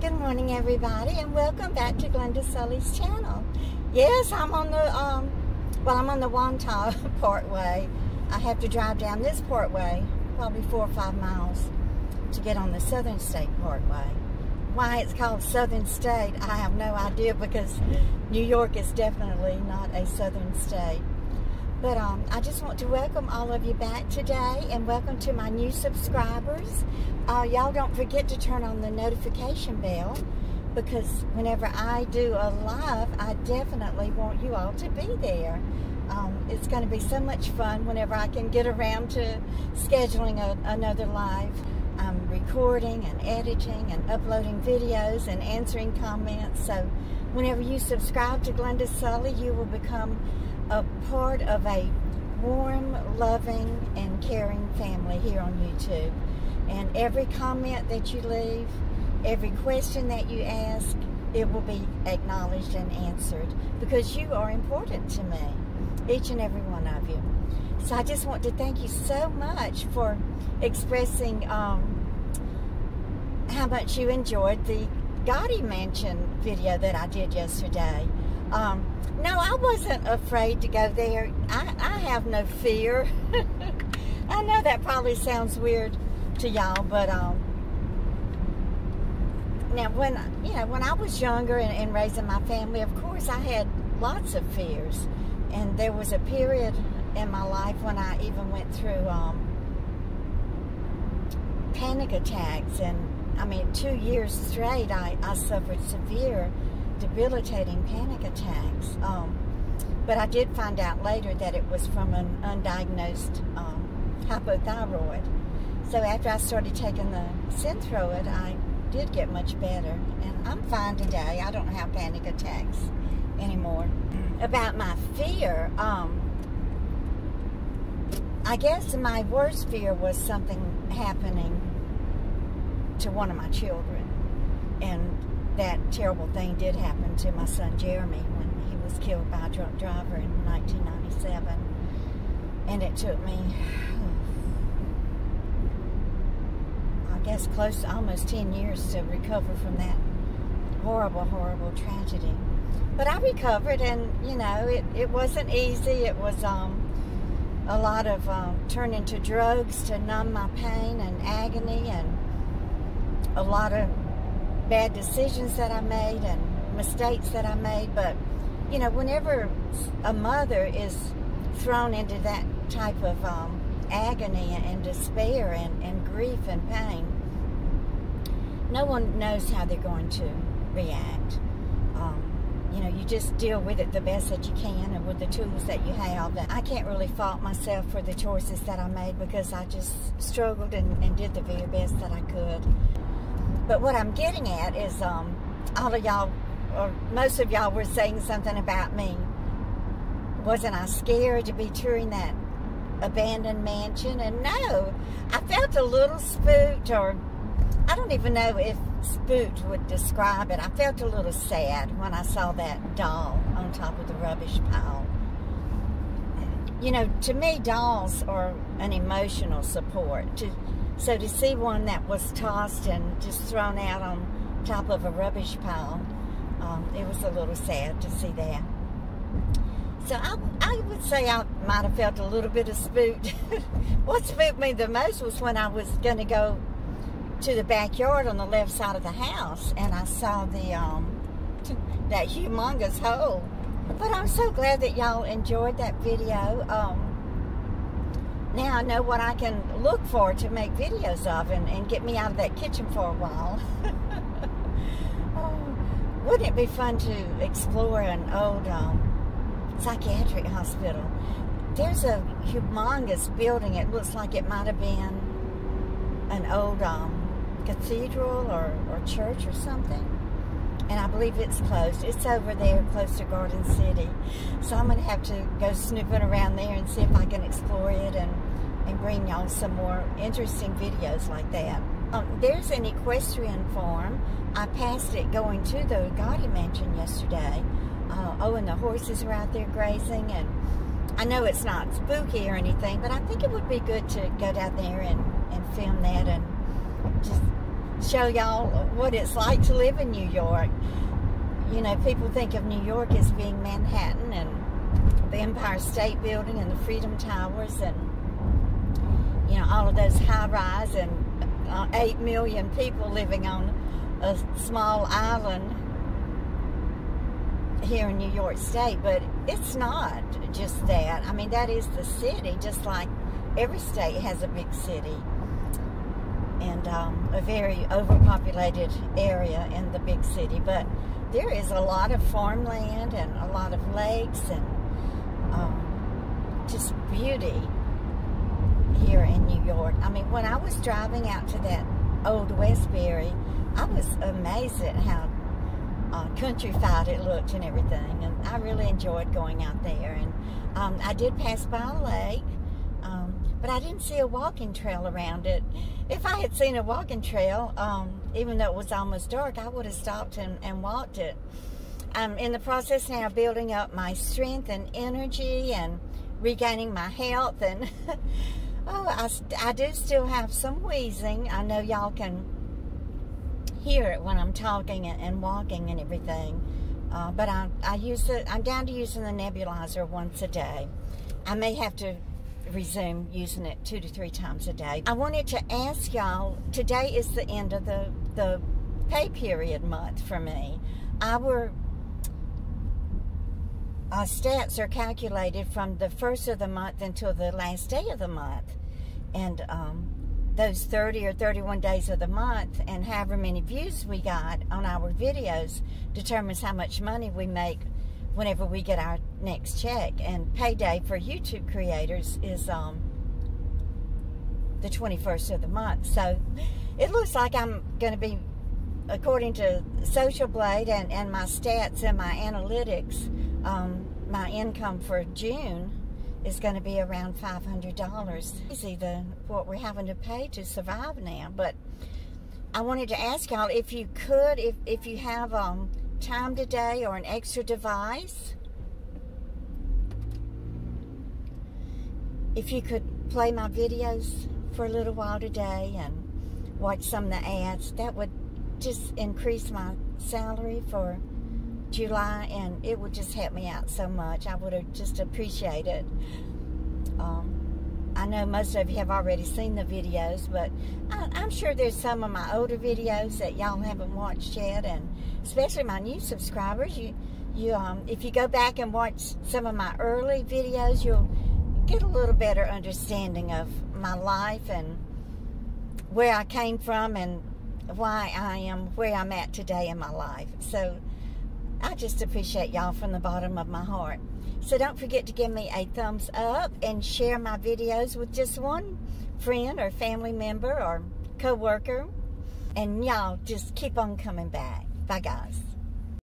Good morning, everybody, and welcome back to Glenda Sully's channel. Yes, I'm on the I'm on the Wantagh Parkway. I have to drive down this parkway, probably 4 or 5 miles, to get on the Southern State Parkway. Why it's called Southern State, I have no idea, because New York is definitely not a southern state. But I just want to welcome all of you back today, and welcome to my new subscribers. Y'all don't forget to turn on the notification bell, because whenever I do a live, I definitely want you all to be there. It's going to be so much fun whenever I can get around to scheduling another live. I'm recording and editing and uploading videos and answering comments. So whenever you subscribe to Glenda Sully, you will become a part of a warm, loving, and caring family here on YouTube. And every comment that you leave, every question that you ask, it will be acknowledged and answered, because you are important to me, each and every one of you. So I just want to thank you so much for expressing how much you enjoyed the Gotti Mansion video that I did yesterday. No, I wasn't afraid to go there. I have no fear. I know that probably sounds weird to y'all, but now when I was younger and raising my family, of course I had lots of fears, and there was a period in my life when I even went through panic attacks, and I mean 2 years straight I suffered severe debilitating panic attacks, but I did find out later that it was from an undiagnosed hypothyroid. So after I started taking the Synthroid, I did get much better, and I'm fine today. I don't have panic attacks anymore. About my fear, I guess my worst fear was something happening to one of my children, and that terrible thing did happen to my son Jeremy when he was killed by a drunk driver in 1997. And it took me, I guess, close to almost 10 years to recover from that horrible, horrible tragedy. But I recovered, and you know, it wasn't easy. It was a lot of turning to drugs to numb my pain and agony, and a lot of bad decisions that I made and mistakes that I made. But you know, whenever a mother is thrown into that type of agony and despair and grief and pain, no one knows how they're going to react. You know, you just deal with it the best that you can and with the tools that you have. I can't really fault myself for the choices that I made, because I just struggled and did the very best that I could. But what I'm getting at is all of y'all, or most of y'all, were saying something about me. Wasn't I scared to be touring that abandoned mansion? And no, I felt a little spooked, or I don't even know if spooked would describe it. I felt a little sad when I saw that doll on top of the rubbish pile. You know, to me, dolls are an emotional support. So to see one that was tossed and just thrown out on top of a rubbish pile, it was a little sad to see that. So I would say I might have felt a little bit of spooked. What spooked me the most was when I was going to go to the backyard on the left side of the house, and I saw the that humongous hole. But I'm so glad that y'all enjoyed that video. Now I know what I can look for to make videos of, and get me out of that kitchen for a while. Oh, wouldn't it be fun to explore an old psychiatric hospital? There's a humongous building. It looks like it might have been an old cathedral or church or something. And I believe it's closed. It's over there close to Garden City. So I'm going to have to go snooping around there and see if I can explore it and bring y'all some more interesting videos like that. There's an equestrian farm. I passed it going to the Gotti Mansion yesterday. Oh, and the horses are out there grazing. And I know it's not spooky or anything, but I think it would be good to go down there and film that, and just show y'all what it's like to live in New York. You know, people think of New York as being Manhattan and the Empire State Building and the Freedom Towers and, you know, all of those high-rise and 8 million people living on a small island here in New York State. But it's not just that. I mean, that is the city, just like every state has a big city and a very overpopulated area in the big city. But there is a lot of farmland and a lot of lakes and just beauty here in New York. I mean, when I was driving out to that old Westbury, I was amazed at how countrified it looked and everything, and I really enjoyed going out there. And I did pass by a lake, but I didn't see a walking trail around it. If I had seen a walking trail, even though it was almost dark, I would have stopped and walked it. I'm in the process now of building up my strength and energy and regaining my health, and oh, I do still have some wheezing. I know y'all can hear it when I'm talking and walking and everything, but I use it. I'm down to using the nebulizer once a day. I may have to resume using it 2 to 3 times a day. I wanted to ask y'all, today is the end of the pay period month for me. Our stats are calculated from the first of the month until the last day of the month, and those 30 or 31 days of the month and however many views we got on our videos determines how much money we make whenever we get our next check. And payday for YouTube creators is the 21st of the month. So it looks like I'm going to be, according to Social Blade and my stats and my analytics, my income for June is going to be around $500. Easy what we're having to pay to survive now. But I wanted to ask y'all if you could, if you have time today or an extra device, if you could play my videos for a little while today and watch some of the ads, that would just increase my salary for July, and it would just help me out so much. I would have just appreciated. I know most of you have already seen the videos, but I'm sure there's some of my older videos that y'all haven't watched yet, and especially my new subscribers. If you go back and watch some of my early videos, you'll get a little better understanding of my life and where I came from and why I am where I'm at today in my life. So I just appreciate y'all from the bottom of my heart. So don't forget to give me a thumbs up and share my videos with just one friend or family member or co-worker. And y'all just keep on coming back. Bye, guys.